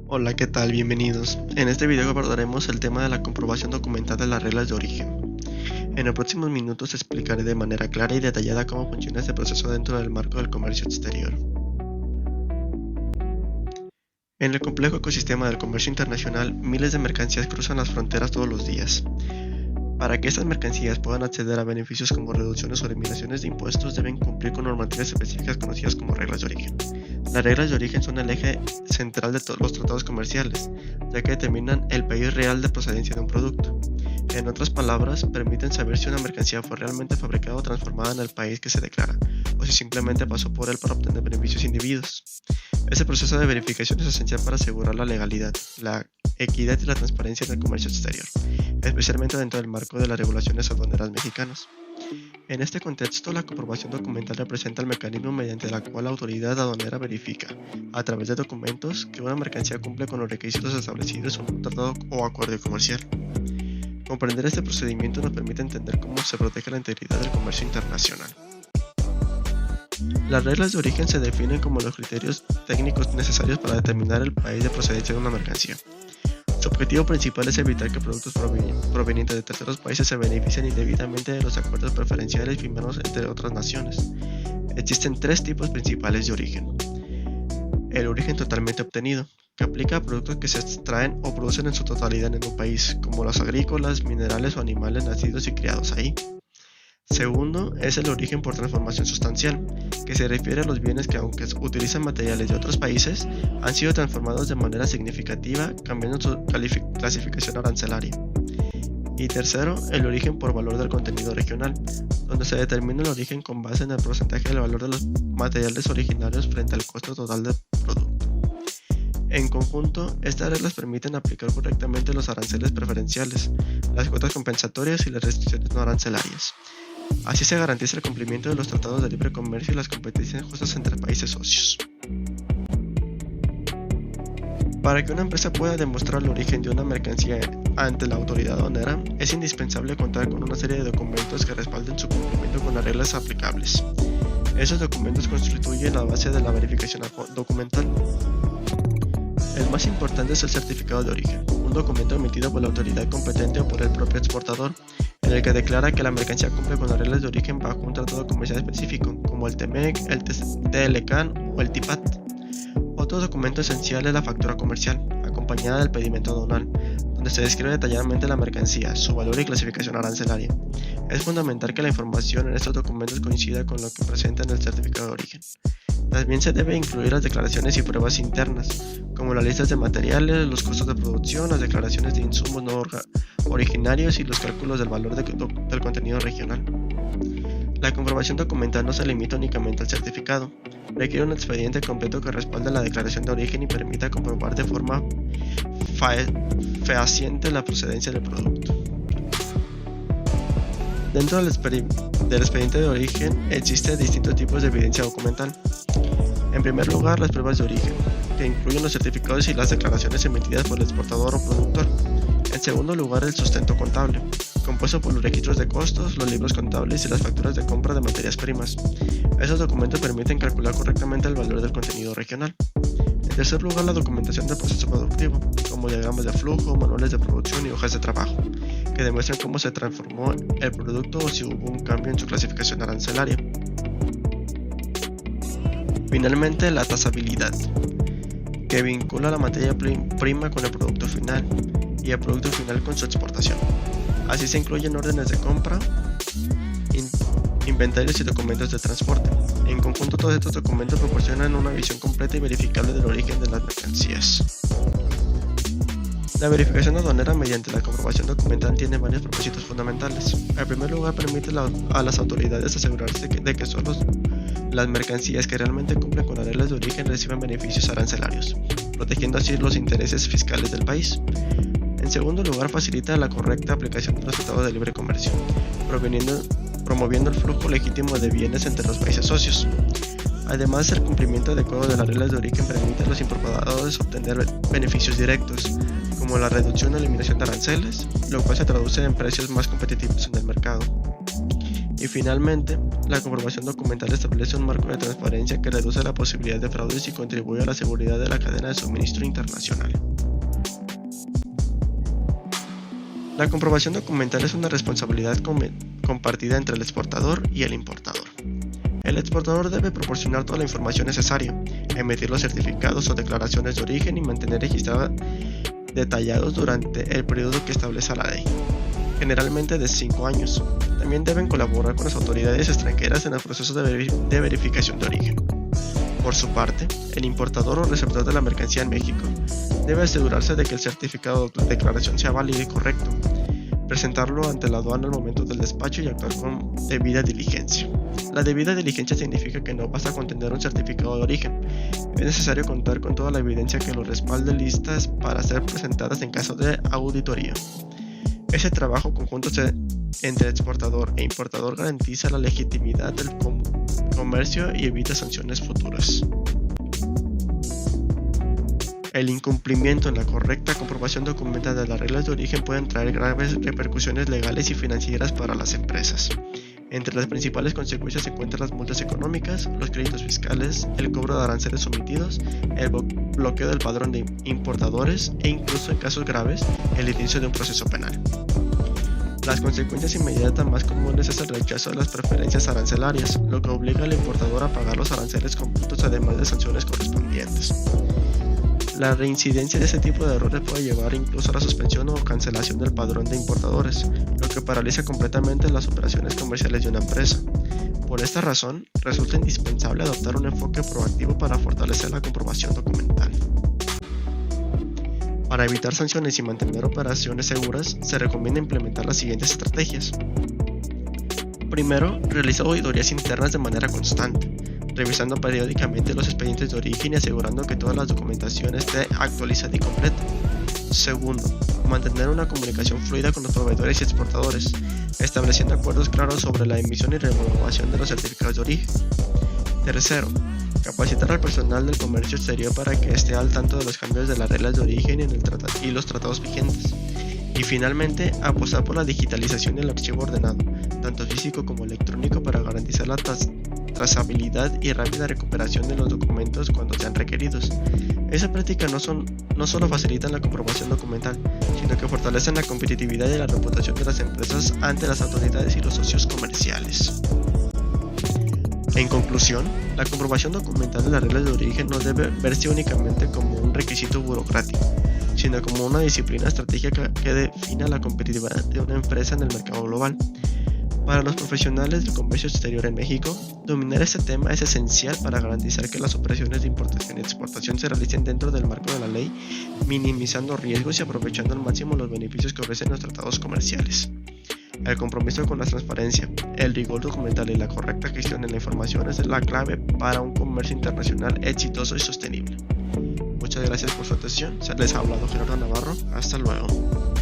Hola, ¿qué tal? Bienvenidos. En este video abordaremos el tema de la comprobación documental de las reglas de origen. En los próximos minutos explicaré de manera clara y detallada cómo funciona este proceso dentro del marco del comercio exterior. En el complejo ecosistema del comercio internacional, miles de mercancías cruzan las fronteras todos los días. Para que estas mercancías puedan acceder a beneficios como reducciones o eliminaciones de impuestos, deben cumplir con normativas específicas conocidas como reglas de origen. Las reglas de origen son el eje central de todos los tratados comerciales, ya que determinan el país real de procedencia de un producto. En otras palabras, permiten saber si una mercancía fue realmente fabricada o transformada en el país que se declara, o si simplemente pasó por él para obtener beneficios individuos. Este proceso de verificación es esencial para asegurar la legalidad, la equidad y la transparencia en el comercio exterior, especialmente dentro del marco de las regulaciones aduaneras mexicanas. En este contexto, la comprobación documental representa el mecanismo mediante el cual la autoridad aduanera verifica, a través de documentos, que una mercancía cumple con los requisitos establecidos en un tratado o acuerdo comercial. Comprender este procedimiento nos permite entender cómo se protege la integridad del comercio internacional. Las reglas de origen se definen como los criterios técnicos necesarios para determinar el país de procedencia de una mercancía. Su objetivo principal es evitar que productos provenientes de terceros países se beneficien indebidamente de los acuerdos preferenciales firmados entre otras naciones. Existen tres tipos principales de origen. El origen totalmente obtenido, que aplica a productos que se extraen o producen en su totalidad en un país, como los agrícolas, minerales o animales nacidos y criados ahí. Segundo, es el origen por transformación sustancial, que se refiere a los bienes que, aunque utilizan materiales de otros países, han sido transformados de manera significativa, cambiando su clasificación arancelaria. Y tercero, el origen por valor del contenido regional, donde se determina el origen con base en el porcentaje del valor de los materiales originarios frente al costo total del producto. En conjunto, estas reglas permiten aplicar correctamente los aranceles preferenciales, las cuotas compensatorias y las restricciones no arancelarias. Así se garantiza el cumplimiento de los tratados de libre comercio y las competencias justas entre países socios. Para que una empresa pueda demostrar el origen de una mercancía ante la autoridad aduanera, es indispensable contar con una serie de documentos que respalden su cumplimiento con las reglas aplicables. Esos documentos constituyen la base de la verificación documental. El más importante es el certificado de origen, un documento emitido por la autoridad competente o por el propio exportador, en el que declara que la mercancía cumple con las reglas de origen bajo un tratado comercial específico, como el TEMEC, el TLCAN o el TIPAT. Otro documento esencial es la factura comercial, acompañada del pedimento aduanal, donde se describe detalladamente la mercancía, su valor y clasificación arancelaria. Es fundamental que la información en estos documentos coincida con lo que presenta en el certificado de origen. También se debe incluir las declaraciones y pruebas internas, como las listas de materiales, los costos de producción, las declaraciones de insumos no originarios y los cálculos del valor del contenido regional. La comprobación documental no se limita únicamente al certificado, requiere un expediente completo que respalde la declaración de origen y permita comprobar de forma fehaciente la procedencia del producto. Dentro del expediente de origen existen distintos tipos de evidencia documental. En primer lugar, las pruebas de origen, que incluyen los certificados y las declaraciones emitidas por el exportador o productor. En segundo lugar, el sustento contable, compuesto por los registros de costos, los libros contables y las facturas de compra de materias primas. Esos documentos permiten calcular correctamente el valor del contenido regional. En tercer lugar, la documentación del proceso productivo, como diagramas de flujo, manuales de producción y hojas de trabajo, que demuestran cómo se transformó el producto o si hubo un cambio en su clasificación arancelaria. Finalmente, la trazabilidad, que vincula la materia prima con el producto final y el producto final con su exportación. Así se incluyen órdenes de compra, inventarios y documentos de transporte. En conjunto, todos estos documentos proporcionan una visión completa y verificable del origen de las mercancías. La verificación aduanera mediante la comprobación documental tiene varios propósitos fundamentales. En primer lugar, permite a las autoridades asegurarse de que solo las mercancías que realmente cumplen con las reglas de origen reciben beneficios arancelarios, protegiendo así los intereses fiscales del país. En segundo lugar, facilita la correcta aplicación de los tratados de libre comercio, promoviendo el flujo legítimo de bienes entre los países socios. Además, el cumplimiento adecuado de las reglas de origen permite a los importadores obtener beneficios directos, como la reducción o eliminación de aranceles, lo cual se traduce en precios más competitivos en el mercado. Y finalmente, la comprobación documental establece un marco de transparencia que reduce la posibilidad de fraudes y contribuye a la seguridad de la cadena de suministro internacional. La comprobación documental es una responsabilidad compartida entre el exportador y el importador. El exportador debe proporcionar toda la información necesaria, emitir los certificados o declaraciones de origen y mantener registrados detallados durante el periodo que establece la ley, generalmente de 5 años. También deben colaborar con las autoridades extranjeras en el proceso de verificación de origen. Por su parte, el importador o receptor de la mercancía en México debe asegurarse de que el certificado o declaración sea válido y correcto, presentarlo ante la aduana al momento del despacho y actuar con debida diligencia. La debida diligencia significa que no basta con tener un certificado de origen, es necesario contar con toda la evidencia que lo respalde listas para ser presentadas en caso de auditoría. Ese trabajo conjunto entre exportador e importador garantiza la legitimidad del comercio y evita sanciones futuras. El incumplimiento en la correcta comprobación documental de las reglas de origen pueden traer graves repercusiones legales y financieras para las empresas. Entre las principales consecuencias se encuentran las multas económicas, los créditos fiscales, el cobro de aranceles omitidos, el bloqueo del padrón de importadores e incluso en casos graves, el inicio de un proceso penal. Las consecuencias inmediatas más comunes es el rechazo de las preferencias arancelarias, lo que obliga al importador a pagar los aranceles completos además de sanciones correspondientes. La reincidencia de este tipo de errores puede llevar incluso a la suspensión o cancelación del padrón de importadores, lo que paraliza completamente las operaciones comerciales de una empresa. Por esta razón, resulta indispensable adoptar un enfoque proactivo para fortalecer la comprobación documental. Para evitar sanciones y mantener operaciones seguras, se recomienda implementar las siguientes estrategias. Primero, realizar auditorías internas de manera constante, revisando periódicamente los expedientes de origen y asegurando que toda la documentación esté actualizada y completa. Segundo, mantener una comunicación fluida con los proveedores y exportadores, estableciendo acuerdos claros sobre la emisión y renovación de los certificados de origen. Tercero, capacitar al personal del comercio exterior para que esté al tanto de los cambios de las reglas de origen y los tratados vigentes. Y finalmente, apostar por la digitalización del archivo ordenado, tanto físico como electrónico, para garantizar la trazabilidad y rápida recuperación de los documentos cuando sean requeridos. Esa práctica no solo facilita la comprobación documental, sino que fortalecen la competitividad y la reputación de las empresas ante las autoridades y los socios comerciales. En conclusión, la comprobación documental de las reglas de origen no debe verse únicamente como un requisito burocrático, sino como una disciplina estratégica que defina la competitividad de una empresa en el mercado global. Para los profesionales del comercio exterior en México, dominar este tema es esencial para garantizar que las operaciones de importación y exportación se realicen dentro del marco de la ley, minimizando riesgos y aprovechando al máximo los beneficios que ofrecen los tratados comerciales. El compromiso con la transparencia, el rigor documental y la correcta gestión de la información es la clave para un comercio internacional exitoso y sostenible. Muchas gracias por su atención. Se les ha hablado Gerardo Navarro. Hasta luego.